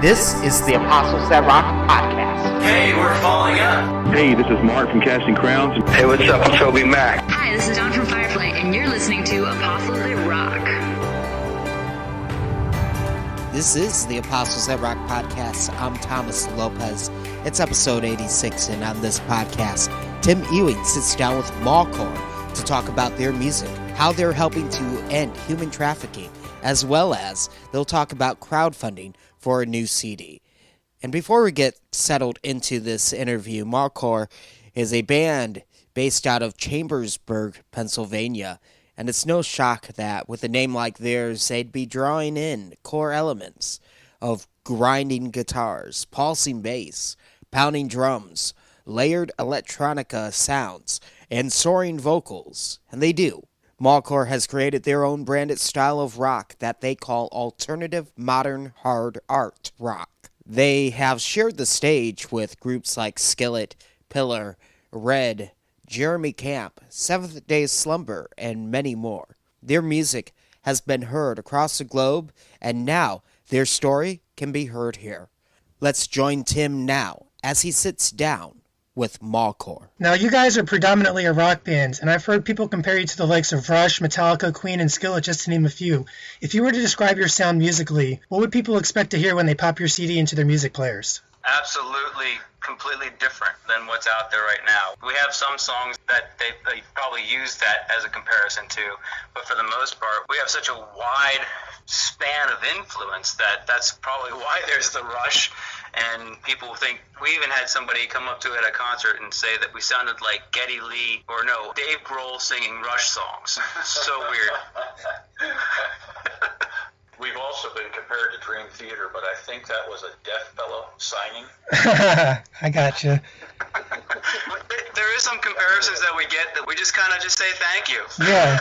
This is the Apostles That Rock Podcast. Hey, we're falling up. Hey, this is Mark from Casting Crowns. Hey, what's up? I'm Toby Mac. Hi, this is Dawn from Firefly, and you're listening to Apostles That Rock. This is the Apostles That Rock Podcast. I'm Thomas Lopez. It's episode 86, and on this podcast, Tim Ewing sits down with Mawcore to talk about their music, how they're helping to end human trafficking, as well as they'll talk about crowdfunding for a new CD. And before we get settled into this interview, Marcore is a band based out of Chambersburg, Pennsylvania, and it's no shock that with a name like theirs, they'd be drawing in core elements of grinding guitars, pulsing bass, pounding drums, layered electronica sounds, and soaring vocals, and they do. Mawcore has created their own branded style of rock that they call alternative modern hard art rock. They have shared the stage with groups like Skillet, Pillar, Red, Jeremy Camp, Seventh Day Slumber, and many more. Their music has been heard across the globe, and now their story can be heard here. Let's join Tim now as he sits down with Mawcore. Now, you guys are predominantly a rock band, and I've heard people compare you to the likes of Rush, Metallica, Queen, and Skillet, just to name a few. If you were to describe your sound musically, what would people expect to hear when they pop your CD into their music players? Absolutely, completely different than what's out there right now. We have some songs that they probably use that as a comparison to, but for the most part, we have such a wide span of influence that's probably why there's the Rush. And people think, we even had somebody come up to it at a concert and say that we sounded like Geddy Lee, or no, Dave Grohl singing Rush songs. So weird. We've also been compared to Dream Theater, but I think that was a deaf fellow signing. I gotcha. There is some comparisons that we get that we just kind of just say thank you. Yeah.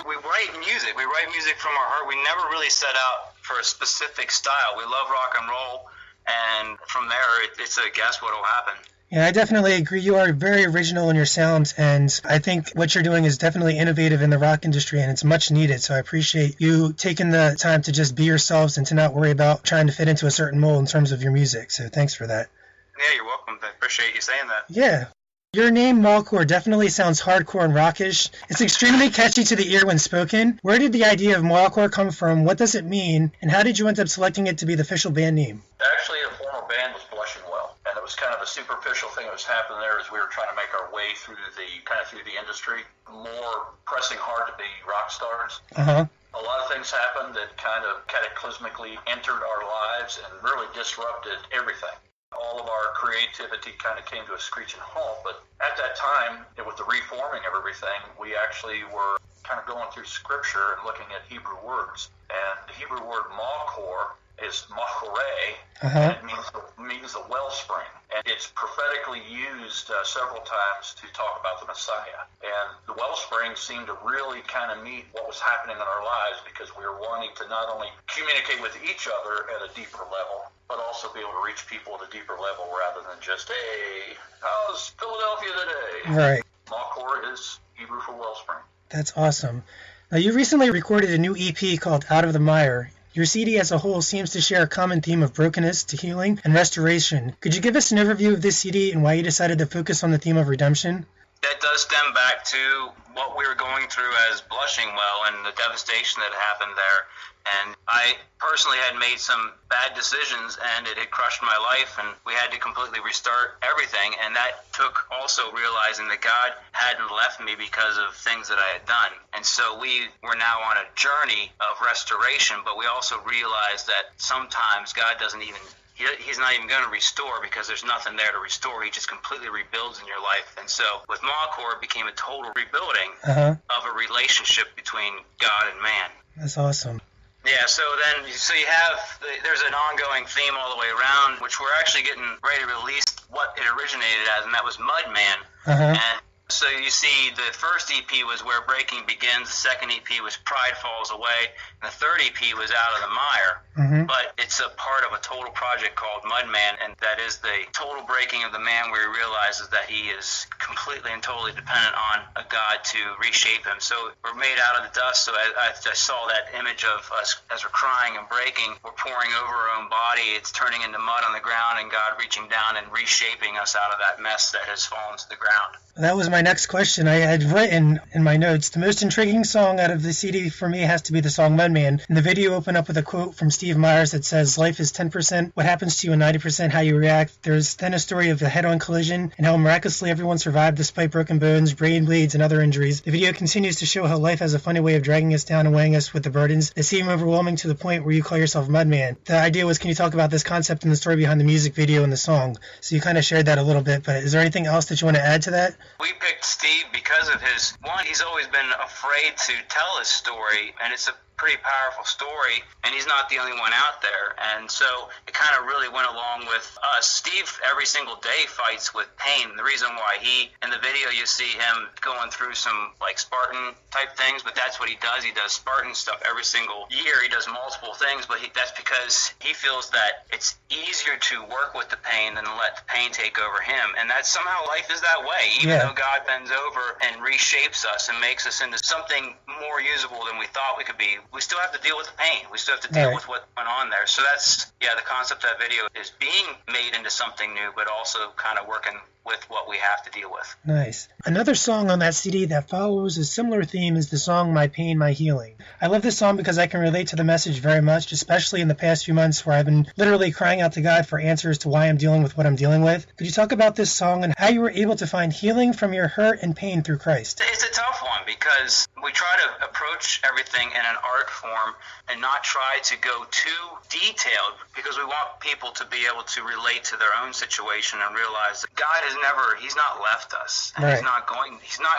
We write music. We write music from our heart. We never really set out for a specific style. We love rock and roll, and from there, it's a guess what will happen. Yeah, I definitely agree. You are very original in your sounds, and I think what you're doing is definitely innovative in the rock industry, and it's much needed. So I appreciate you taking the time to just be yourselves and to not worry about trying to fit into a certain mold in terms of your music. So thanks for that. Yeah, you're welcome. I appreciate you saying that. Yeah. Your name, Mawcore, definitely sounds hardcore and rockish. It's extremely catchy to the ear when spoken. Where did the idea of Mawcore come from? What does it mean? And how did you end up selecting it to be the official band name? Actually, the former band was Blushing Well, and it was kind of a superficial thing that was happening there as we were trying to make our way through the industry, more pressing hard to be rock stars. Uh-huh. A lot of things happened that kind of cataclysmically entered our lives and really disrupted everything. All of our creativity kind of came to a screeching halt, but at that time, with the reforming of everything, we actually were kind of going through scripture and looking at Hebrew words. And the Hebrew word Mawcore is Marcore, and it means the wellspring. And it's prophetically used several times to talk about the Messiah. And the wellspring seemed to really kind of meet what was happening in our lives, because we were wanting to not only communicate with each other at a deeper level, but also be able to reach people at a deeper level rather than just, hey, how's Philadelphia today? Right. Mawcore is Hebrew for wellspring. That's awesome. Now, you recently recorded a new EP called Out of the Mire. Your CD as a whole seems to share a common theme of brokenness to healing and restoration. Could you give us an overview of this CD and why you decided to focus on the theme of redemption? That does stem back to what we were going through as Blushing Well and the devastation that happened there. And I personally had made some bad decisions, and it had crushed my life, and we had to completely restart everything. And that took also realizing that God hadn't left me because of things that I had done. And so we were now on a journey of restoration, but we also realized that sometimes God doesn't even He's not even going to restore, because there's nothing there to restore. He just completely rebuilds in your life. And so with Mawcore, it became a total rebuilding of a relationship between God and man. That's awesome. Yeah, so you have, there's an ongoing theme all the way around, which we're actually getting ready to release what it originated as, and that was Mudman. And So you see, the first EP was Where Breaking Begins, the second EP was Pride Falls Away, and the third EP was Out of the Mire. But it's a part of a total project called Mudman, and that is the total breaking of the man where he realizes that he is completely and totally dependent on a God to reshape him. So we're made out of the dust, so I saw that image of us as we're crying and breaking, we're pouring over our own body, it's turning into mud on the ground, and God reaching down and reshaping us out of that mess that has fallen to the ground. That was my next question. I had written in my notes, the most intriguing song out of the CD for me has to be the song Mudman. And the video opened up with a quote from Steve Myers that says, "Life is 10% what happens to you and 90% how you react." There's then a story of a head-on collision and how miraculously everyone survived despite broken bones, brain bleeds, and other injuries. The video continues to show how life has a funny way of dragging us down and weighing us with the burdens that seem overwhelming to the point where you call yourself Mudman. The idea was, can you talk about this concept and the story behind the music video and the song? So you kind of shared that a little bit, but is there anything else that you want to add to that? We picked Steve because of he's always been afraid to tell his story, and it's a pretty powerful story, and he's not the only one out there, and so it kind of really went along with us. Steve every single day fights with pain. The reason why in the video you see him going through some like Spartan type things, but that's what he does. He does Spartan stuff every single year. He does multiple things, but that's because he feels that it's easier to work with the pain than let the pain take over him, and that somehow life is that way. Even though God bends over and reshapes us and makes us into something more usable than we thought we could be, we still have to deal with the pain. We still have to deal with what went on there. So that's, the concept of that video is being made into something new, but also kind of working with what we have to deal with. Nice. Another song on that CD that follows a similar theme is the song My Pain, My Healing. I love this song because I can relate to the message very much, especially in the past few months where I've been literally crying out to God for answers to why I'm dealing with what I'm dealing with. Could you talk about this song and how you were able to find healing from your hurt and pain through Christ? It's a tough one because we try to approach everything in an art form and not try to go too detailed, because we want people to be able to relate to their own situation and realize that God he's not left us, and he's not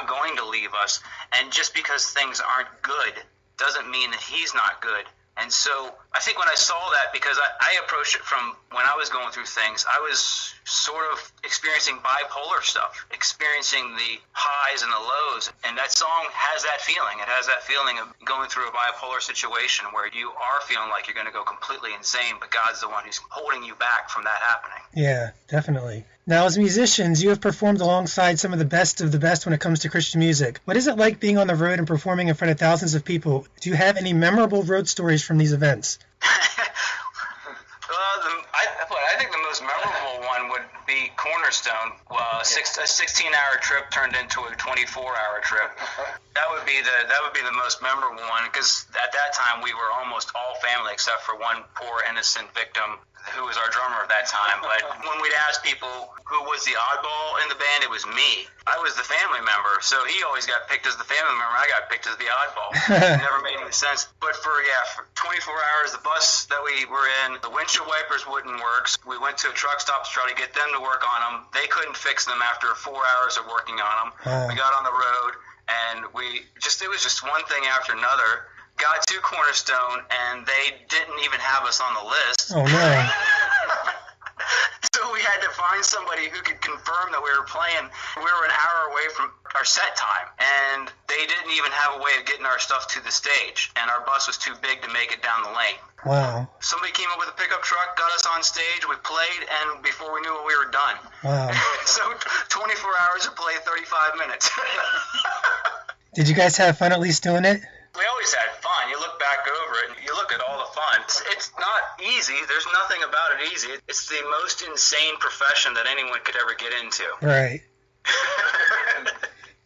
going to leave us, and just because things aren't good doesn't mean that he's not good. And so I think when I saw that, because I approached it from when I was going through things, I was sort of experiencing bipolar stuff, experiencing the highs and the lows. And that song has that feeling. It has that feeling of going through a bipolar situation where you are feeling like you're going to go completely insane, but God's the one who's holding you back from that happening. Yeah, definitely. Now, as musicians, you have performed alongside some of the best when it comes to Christian music. What is it like being on the road and performing in front of thousands of people? Do you have any memorable road stories from these events? I think the most memorable one would be Cornerstone. A 16-hour trip turned into a 24-hour trip. That would be the most memorable one, because at that time we were almost all family except for one poor innocent victim who was our drummer at that time. But when we'd ask people who was the oddball in the band, it was me. I was the family member, so he always got picked as the family member. I got picked as the oddball. It never made any sense. But for 24 hours, the bus that we were in, the windshield wipers wouldn't work. So we went to a truck stop to try to get them to work on them. They couldn't fix them after 4 hours of working on them. We got on the road, and it was just one thing after another. Got to Cornerstone, and they didn't even have us on the list. Oh, no. So we had to find somebody who could confirm that we were playing. We were an hour away from our set time, and they didn't even have a way of getting our stuff to the stage, and our bus was too big to make it down the lane. Wow. Somebody came up with a pickup truck, got us on stage, we played, and before we knew it, we were done. Wow. So 24 hours to play 35 minutes. Did you guys have fun at least doing it? We always had fun. You look back over it and you look at all the fun. It's not easy. There's nothing about it easy. It's the most insane profession that anyone could ever get into. Right.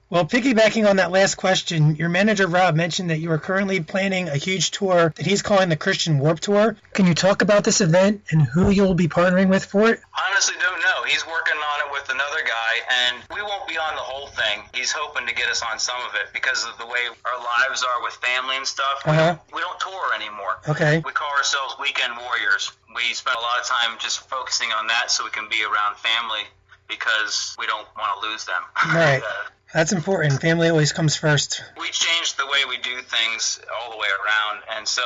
Well, piggybacking on that last question, your manager Rob mentioned that you are currently planning a huge tour that he's calling the Christian Warp Tour. Can you talk about this event and who you'll be partnering with for it? Honestly, don't know. He's working on it with another guy, and we won't be on the whole thing. He's hoping to get us on some of it because of the way our lives are with family and stuff. We don't tour anymore. Okay. We call ourselves weekend warriors. We spend a lot of time just focusing on that so we can be around family, because we don't want to lose them. Right. That's important. Family always comes first. We changed the way we do things all the way around, and so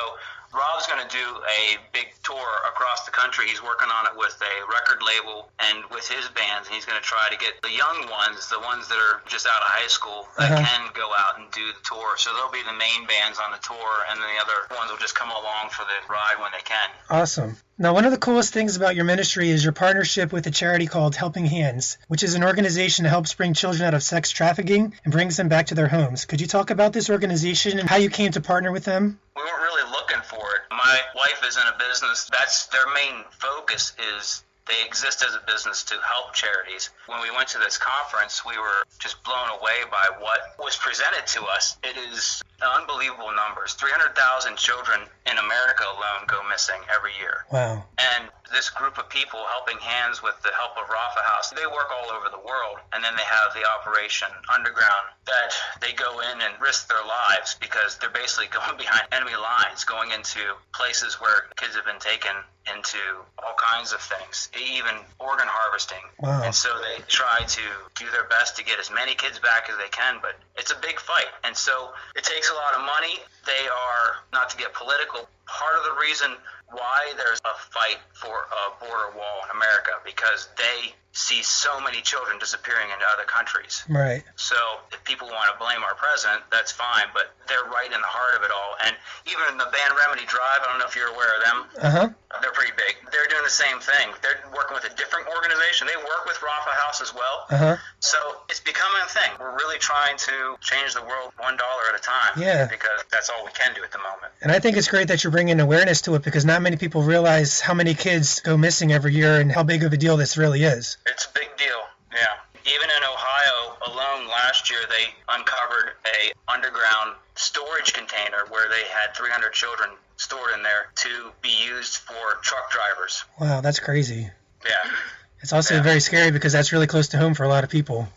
Rob's going to do a big tour across the country. He's working on it with a record label and with his bands, and he's going to try to get the young ones, the ones that are just out of high school, that can go out and do the tour. So they'll be the main bands on the tour, and then the other ones will just come along for the ride when they can. Awesome. Now, one of the coolest things about your ministry is your partnership with a charity called Helping Hands, which is an organization that helps bring children out of sex trafficking and brings them back to their homes. Could you talk about this organization and how you came to partner with them? We weren't really looking for it. My wife is in a business. That's their main focus, is they exist as a business to help charities. When we went to this conference, we were just blown away by what was presented to us. It is unbelievable numbers. 300,000 children in America alone go missing every year. Wow. And this group of people, Helping Hands, with the help of Rafa House, they work all over the world. And then they have the Operation Underground that they go in and risk their lives because they're basically going behind enemy lines, going into places where kids have been taken into all kinds of things, even organ harvesting. Wow. And so they try to do their best to get as many kids back as they can, but it's a big fight. And so it takes a lot of money. They are, not to get political, part of the reason why there's a fight for a border wall in America, because they see so many children disappearing into other countries. Right. So if people want to blame our president, that's fine, but they're right in the heart of it all. And even the band Remedy Drive, I don't know if you're aware of them. They're pretty big. They're doing the same thing. They're working with a different organization. They work with Rafa House as well. So it's becoming a thing. We're really trying to change the world $1 at a time. Yeah. Because that's all we can do at the moment. And I think it's great that you're bringing awareness to it, because not many people realize how many kids go missing every year and how big of a deal this really is. It's a big deal, yeah. Even in Ohio alone last year, they uncovered a underground storage container where they had 300 children stored in there to be used for truck drivers. Wow, that's crazy. Yeah. It's also very scary because that's really close to home for a lot of people.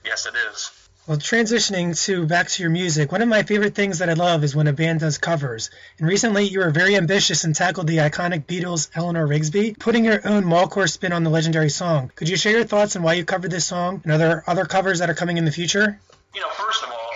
Yes, it is. Well, transitioning back to your music, one of my favorite things that I love is when a band does covers. And recently you were very ambitious and tackled the iconic Beatles' Eleanor Rigsby, putting your own Mawcore spin on the legendary song. Could you share your thoughts on why you covered this song, and are there other covers that are coming in the future? You know, first of all,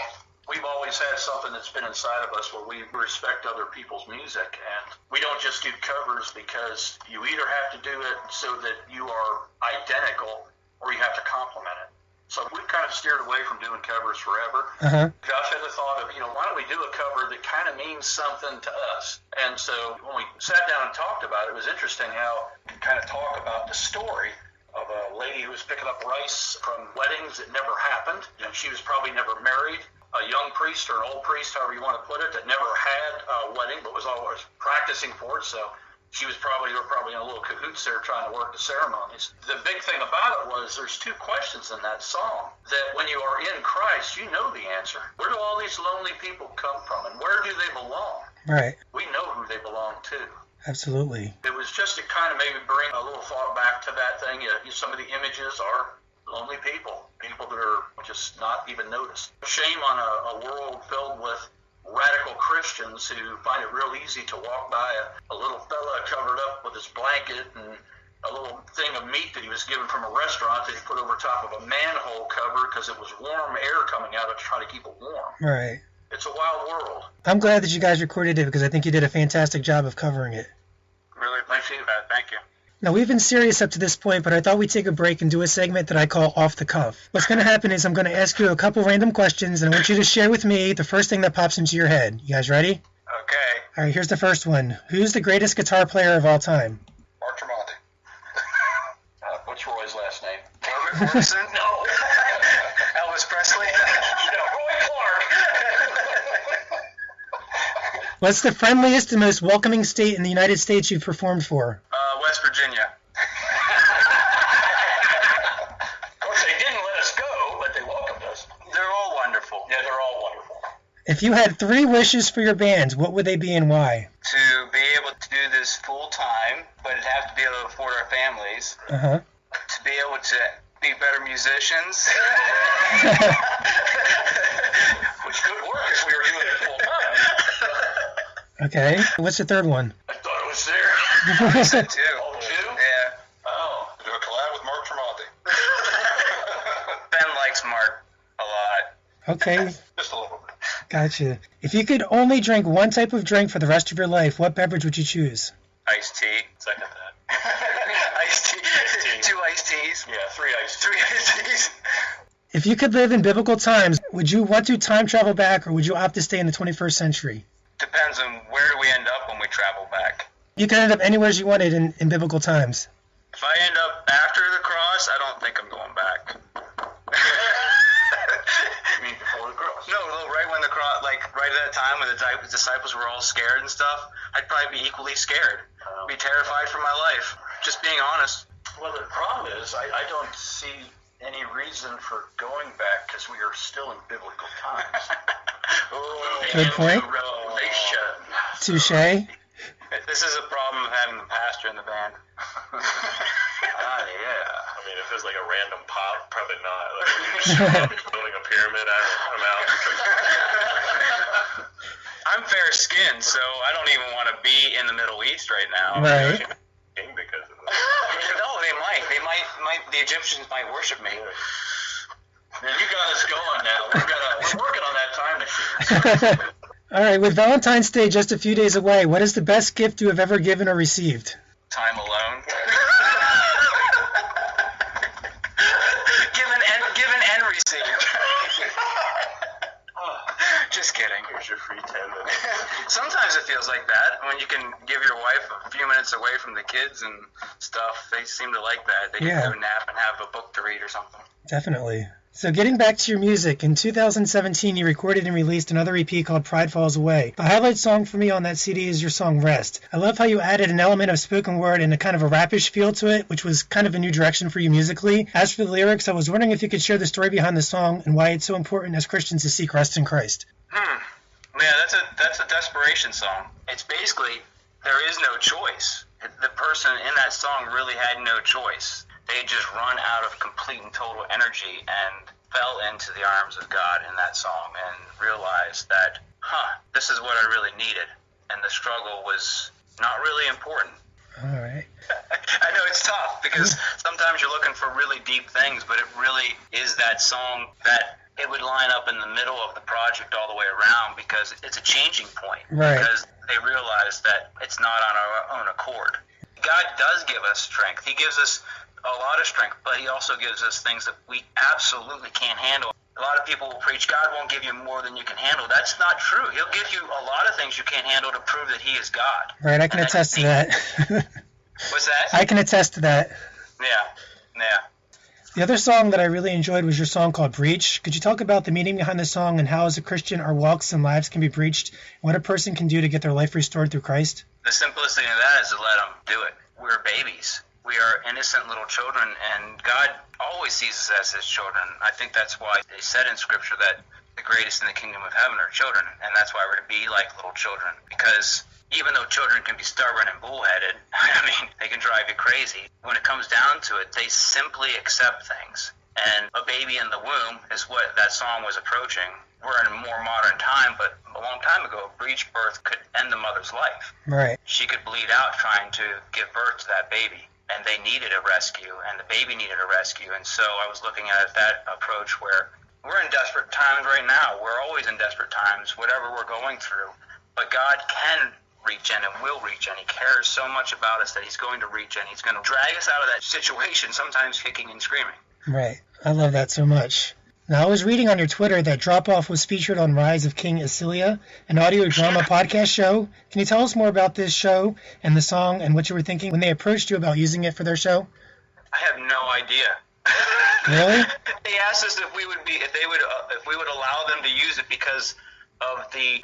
we've always had something that's been inside of us where we respect other people's music, and we don't just do covers because you either have to do it so that you are identical or you have to complement it. So we've kind of steered away from doing covers forever. Josh had the thought of, why don't we do a cover that kind of means something to us? And so when we sat down and talked about it, it was interesting how we kind of talk about the story of a lady who was picking up rice from weddings that never happened. She was probably never married. A young priest or an old priest, however you want to put it, that never had a wedding but was always practicing for it. So they were probably in a little cahoots there trying to work the ceremonies. The big thing about it was there's two questions in that song that when you are in Christ, you know the answer. Where do all these lonely people come from, and where do they belong? Right. We know who they belong to. Absolutely. It was just to kind of maybe bring a little thought back to that thing. Some of the images are lonely people that are just not even noticed. Shame on a world filled with radical Christians who find it real easy to walk by a little fella covered up with his blanket and a little thing of meat that he was given from a restaurant that he put over top of a manhole cover because it was warm air coming out of it to try to keep it warm. Right. It's a wild world. I'm glad that you guys recorded it because I think you did a fantastic job of covering it. Really appreciate that. Thank you. Now, we've been serious up to this point, but I thought we'd take a break and do a segment that I call Off the Cuff. What's going to happen is I'm going to ask you a couple random questions, and I want you to share with me the first thing that pops into your head. You guys ready? Okay. All right, here's the first one. Who's the greatest guitar player of all time? Mark Tremonti. What's Roy's last name? Robert Morrison? No. Elvis Presley? No, Roy Clark. What's the friendliest and most welcoming state in the United States you've performed for? West Virginia. Of course, they didn't let us go, but they welcomed us. They're all wonderful. Yeah, they're all wonderful. If you had 3 wishes for your band, what would they be and why? To be able to do this full time, but it'd have to be able to afford our families. To be able to be better musicians. Which could work if we were doing it full time. Okay. What's the third one? I thought it was there. I said 2. Oh, 2? Yeah. Oh. Do a collab with Mark Tremonti. Ben likes Mark a lot. Okay. Just a little bit. Gotcha. If you could only drink one type of drink for the rest of your life, what beverage would you choose? Iced tea. Second that. Iced tea. 2 iced teas. Yeah, 3 iced. 3 iced teas. If you could live in biblical times, would you want to time travel back or would you opt to stay in the 21st century? Depends on where do we end up when we travel back. You could end up anywhere you wanted in biblical times. If I end up after the cross, I don't think I'm going back. You mean before the cross? No, right when the cross, like right at that time when the disciples were all scared and stuff, I'd probably be equally scared. Be terrified for my life. Just being honest. Well, the problem is I don't see any reason for going back because we are still in biblical times. Good point. Revelation. Touche. This is a problem of having the pastor in the band. Yeah. I mean, if it's like a random pop, probably not. Like, if you're building a pyramid, I'm out. I'm fair-skinned, so I don't even want to be in the Middle East right now. Right. Because of that. No, they might. The Egyptians might worship me. Man, you got us going now. We're working on that time machine. All right, with Valentine's Day just a few days away, what is the best gift you have ever given or received? Time alone. given and received. Just kidding. Here's your free 10 minutes. Sometimes it feels like that when you can give your wife a few minutes away from the kids and stuff. They seem to like that. They can go nap and have a book to read or something. Definitely. So getting back to your music, in 2017 you recorded and released another EP called Pride Falls Away. The highlight song for me on that CD is your song Rest. I love how you added an element of spoken word and a kind of a rapish feel to it, which was kind of a new direction for you musically. As for the lyrics, I was wondering if you could share the story behind the song and why it's so important as Christians to seek rest in Christ. Yeah, that's a desperation song. It's basically, there is no choice. The person in that song really had no choice. They just run out of complete and total energy and fell into the arms of God in that song and realized that, this is what I really needed. And the struggle was not really important. All right. I know it's tough because sometimes you're looking for really deep things, but it really is that song that it would line up in the middle of the project all the way around because it's a changing point. Right. Because they realize that it's not on our own accord. God does give us strength. He gives us a lot of strength, but he also gives us things that we absolutely can't handle. A lot of people will preach, God won't give you more than you can handle. That's not true. He'll give you a lot of things you can't handle to prove that he is God. Right, I can attest to that. What's that? I can attest to that. Yeah. The other song that I really enjoyed was your song called Breach. Could you talk about the meaning behind the song and how as a Christian our walks and lives can be breached, and what a person can do to get their life restored through Christ? The simplest thing of that is to let them do it. We're babies. We are innocent little children, and God always sees us as his children. I think that's why they said in Scripture that the greatest in the kingdom of heaven are children, and that's why we're to be like little children. Because even though children can be stubborn and bullheaded, I mean, they can drive you crazy. When it comes down to it, they simply accept things. And a baby in the womb is what that song was approaching. We're in a more modern time, but a long time ago, a breech birth could end the mother's life. Right. She could bleed out trying to give birth to that baby. And they needed a rescue, and the baby needed a rescue. And so I was looking at that approach where we're in desperate times right now. We're always in desperate times, whatever we're going through. But God can reach in and will reach in. He cares so much about us that he's going to reach in. He's going to drag us out of that situation, sometimes kicking and screaming. Right. I love that so much. Now, I was reading on your Twitter that Drop Off was featured on Rise of King Asilia, an audio drama podcast show. Can you tell us more about this show and the song and what you were thinking when they approached you about using it for their show? I have no idea. Really? They asked us if we would allow them to use it because of the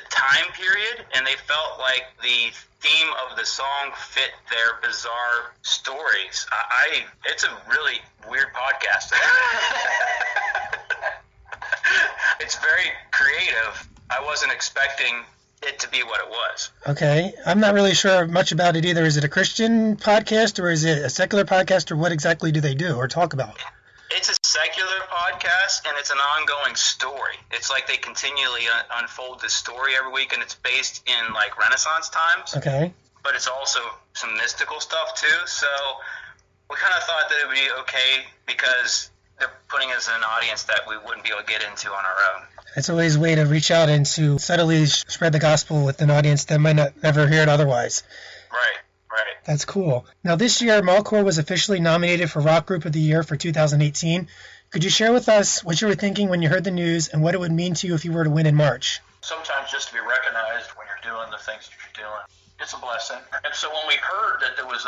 time period, and they felt like the theme of the song fit their bizarre stories. It's a really weird podcast. It's very creative. I wasn't expecting it to be what it was. Okay. I'm not really sure much about it either. Is it a Christian podcast or is it a secular podcast, or what exactly do they do or talk about? It's a secular podcast, and it's an ongoing story. It's like they continually unfold this story every week, and it's based in like Renaissance times. Okay. But it's also some mystical stuff too. So we kind of thought that it would be okay because they're putting us in an audience that we wouldn't be able to get into on our own. It's always a way to reach out and to subtly spread the gospel with an audience that might not ever hear it otherwise. Right. That's cool. Now, this year, Mawcore was officially nominated for Rock Group of the Year for 2018. Could you share with us what you were thinking when you heard the news and what it would mean to you if you were to win in March? Sometimes just to be recognized when you're doing the things that you're doing, it's a blessing. And so when we heard that there was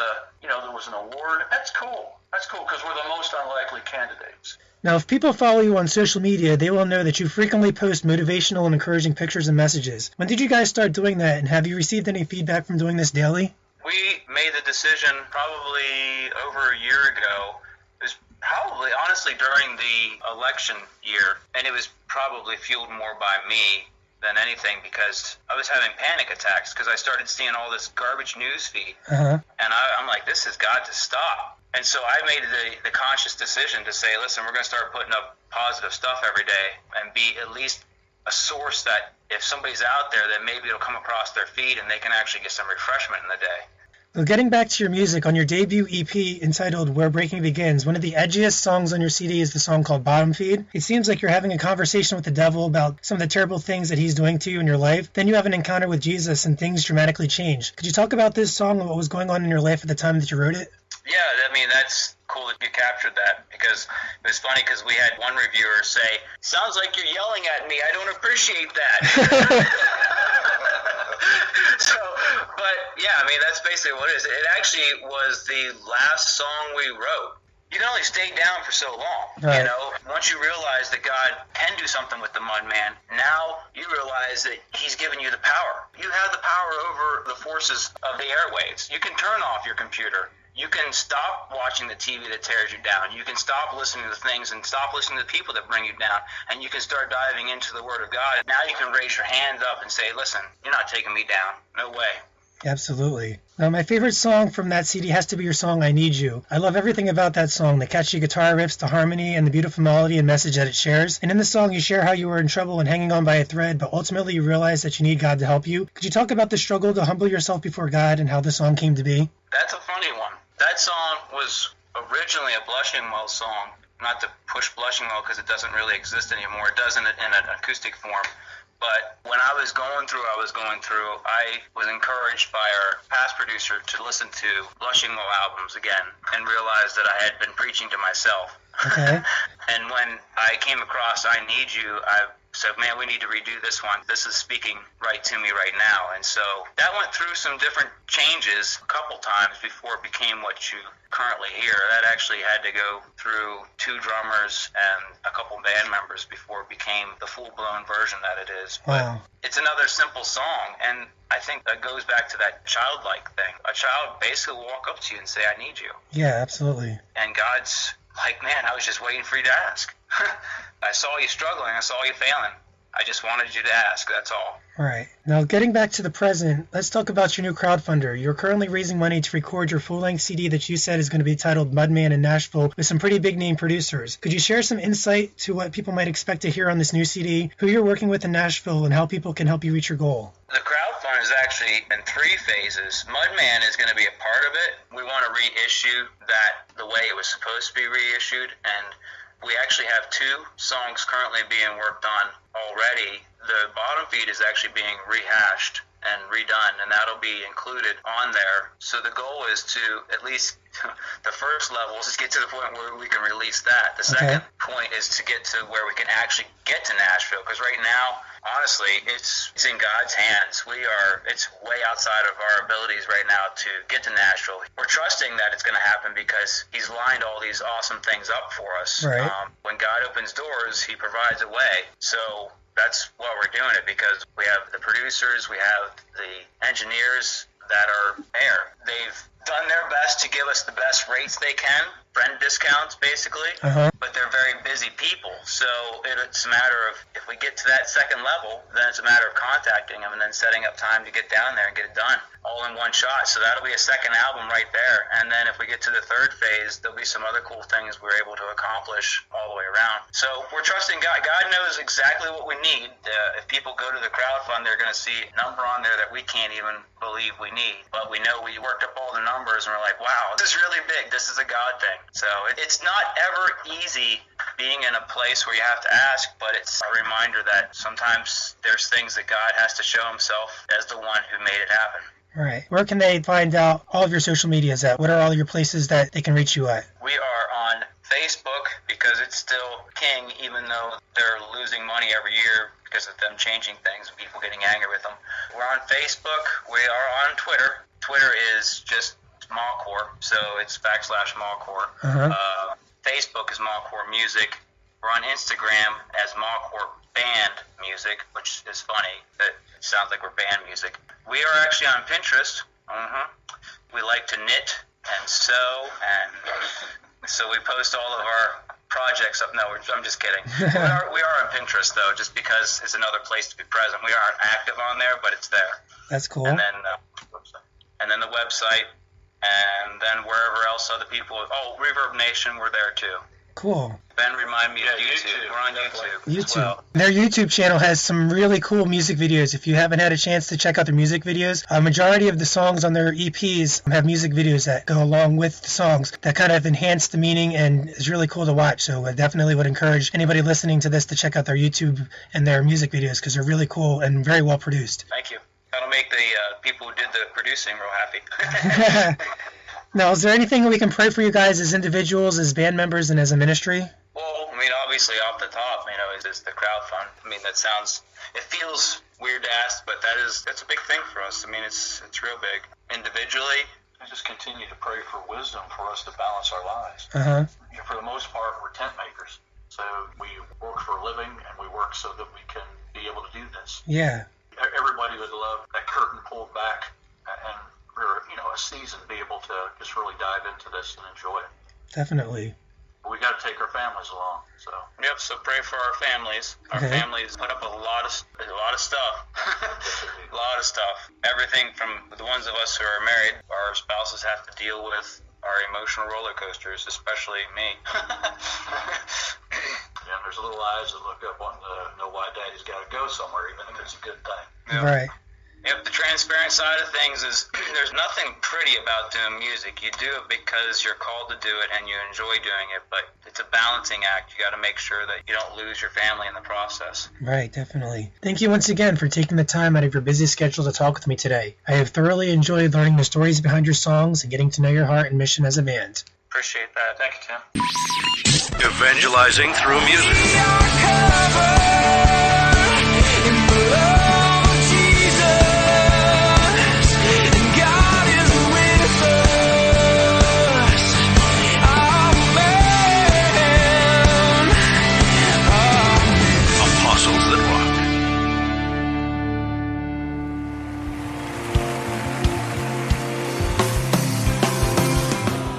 an award, that's cool. That's cool because we're the most unlikely candidates. Now, if people follow you on social media, they will know that you frequently post motivational and encouraging pictures and messages. When did you guys start doing that, and have you received any feedback from doing this daily? We made the decision probably over a year ago. It was probably, honestly, during the election year, and it was probably fueled more by me than anything because I was having panic attacks because I started seeing all this garbage news feed. And I'm like, this has got to stop. And so I made the conscious decision to say, listen, we're going to start putting up positive stuff every day and be at least a source that if somebody's out there, that maybe it'll come across their feed and they can actually get some refreshment in the day. Well, getting back to your music, on your debut EP entitled Where Breaking Begins, one of the edgiest songs on your CD is the song called Bottom Feed. It seems like you're having a conversation with the devil about some of the terrible things that he's doing to you in your life. Then you have an encounter with Jesus and things dramatically change. Could you talk about this song and what was going on in your life at the time that you wrote it? Yeah, I mean, that's cool that you captured that because it was funny because we had one reviewer say, sounds like you're yelling at me. I don't appreciate that. But yeah, I mean, that's basically what it is. It actually was the last song we wrote. You can only stay down for so long, right. You know? Once you realize that God can do something with the mud man, now you realize that he's given you the power. You have the power over the forces of the airwaves. You can turn off your computer. You can stop watching the TV that tears you down. You can stop listening to things and stop listening to the people that bring you down. And you can start diving into the Word of God. Now you can raise your hands up and say, listen, you're not taking me down. No way. Absolutely. Now, my favorite song from that CD has to be your song, I Need You. I love everything about that song, the catchy guitar riffs, the harmony, and the beautiful melody and message that it shares. And in the song, you share how you were in trouble and hanging on by a thread, but ultimately you realize that you need God to help you. Could you talk about the struggle to humble yourself before God and how the song came to be? That's a funny one. That song was originally a Blushing Well song. Not to push Blushing Well because it doesn't really exist anymore. It does in an acoustic form. But when I was going through, I was encouraged by our past producer to listen to Blushing Well albums again and realized that I had been preaching to myself. Okay. And when I came across I Need You, I said, man, we need to redo this one. This is speaking right to me right now. And so that went through some different changes a couple times before it became what you currently hear. That actually had to go through 2 drummers and a couple band members before it became the full-blown version that it is. Wow. But it's another simple song, and I think that goes back to that childlike thing. A child basically will walk up to you and say, I need you. Yeah, absolutely. And God's like, man, I was just waiting for you to ask. I saw you struggling. I saw you failing. I just wanted you to ask. That's all. All right. Now, getting back to the present, let's talk about your new crowdfunder. You're currently raising money to record your full-length CD that you said is going to be titled Mudman in Nashville with some pretty big-name producers. Could you share some insight to what people might expect to hear on this new CD, who you're working with in Nashville, and how people can help you reach your goal? The crowdfund is actually in 3 phases. Mudman is going to be a part of it. We want to reissue that the way it was supposed to be reissued, and we actually have 2 songs currently being worked on already. The bottom feed is actually being rehashed and redone, and that'll be included on there. So the goal is to at least the first level is to get to the point where we can release that. The second point is to get to where we can actually get to Nashville, because right now, honestly, it's in God's hands. It's way outside of our abilities right now to get to Nashville. We're trusting that it's going to happen because he's lined all these awesome things up for us. Right. When God opens doors, he provides a way. So that's why we're doing it, because we have the producers, we have the engineers that are there. They've done their best to give us the best rates they can, friend discounts basically, but they're very busy people. So it's a matter of, if we get to that second level, then it's a matter of contacting them and then setting up time to get down there and get it done all in one shot. So that'll be a second album right there. And then if we get to the third phase, there'll be some other cool things we're able to accomplish all the way around. So we're trusting God. God knows exactly what we need. If people go to the crowdfund, they're going to see a number on there that we can't even believe we need. But we know we worked up all the numbers and we're like, wow, this is really big. This is a God thing. So it's not ever easy being in a place where you have to ask, but it's a reminder that sometimes there's things that God has to show himself as the one who made it happen. Right. Where can they find out all of your social medias at? What are all your places that they can reach you at? We are on Facebook because it's still king, even though they're losing money every year because of them changing things and people getting angry with them. We're on Facebook. We are on Twitter. Twitter is just Mawcore, so it's /Mawcore. Facebook is Mawcore Music. We're on Instagram as Mawcore Band Music, which is funny. It sounds like we're band music. We are actually on Pinterest. We like to knit and sew, and so we post all of our projects up. No, I'm just kidding. we are on Pinterest, though, just because it's another place to be present. We aren't active on there, but it's there. That's cool. And then the website, and then wherever else other people. Oh, Reverb Nation, we're there too. Cool. Ben, remind me of YouTube. We're on YouTube. YouTube. As well. Their YouTube channel has some really cool music videos. If you haven't had a chance to check out their music videos, a majority of the songs on their EPs have music videos that go along with the songs that kind of enhance the meaning and is really cool to watch. So I definitely would encourage anybody listening to this to check out their YouTube and their music videos because they're really cool and very well produced. Thank you. That'll make the people who did the producing real happy. Now, is there anything we can pray for you guys as individuals, as band members, and as a ministry? Well, I mean, obviously off the top, is the crowd fund. I mean, it feels weird to ask, but that's a big thing for us. I mean, it's real big. Individually, I just continue to pray for wisdom for us to balance our lives. For the most part, we're tent makers. So we work for a living, and we work so that we can be able to do this. Yeah. Everybody would love that curtain pulled back and for a season be able to just really dive into this and enjoy it. Definitely. But we got to take our families along. So so pray for our families. Our families put up a lot of stuff. A lot of stuff. Everything from the ones of us who are married, our spouses have to deal with our emotional roller coasters, especially me. Yeah, there's little eyes that look up wanting to know why daddy's got to go somewhere, even if it's a good thing. Yep. Right. Yep, the transparent side of things is there's nothing pretty about doing music. You do it because you're called to do it and you enjoy doing it, but it's a balancing act. You got to make sure that you don't lose your family in the process. Right, definitely. Thank you once again for taking the time out of your busy schedule to talk with me today. I have thoroughly enjoyed learning the stories behind your songs and getting to know your heart and mission as a band. Appreciate that. Thank you, Tim. Evangelizing through music.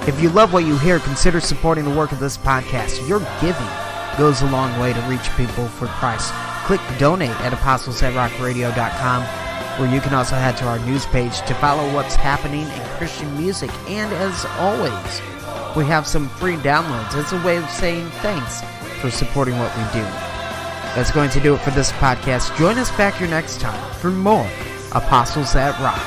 If you love what you hear, consider supporting the work of this podcast. Your giving goes a long way to reach people for Christ. Click donate at apostles@rockradio.com, where you can also head to our news page to follow what's happening in Christian music. And as always, we have some free downloads as a way of saying thanks for supporting what we do. That's going to do it for this podcast. Join us back here next time for more Apostles That Rock.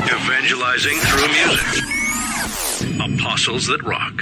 Evangelizing through music. Apostles That Rock.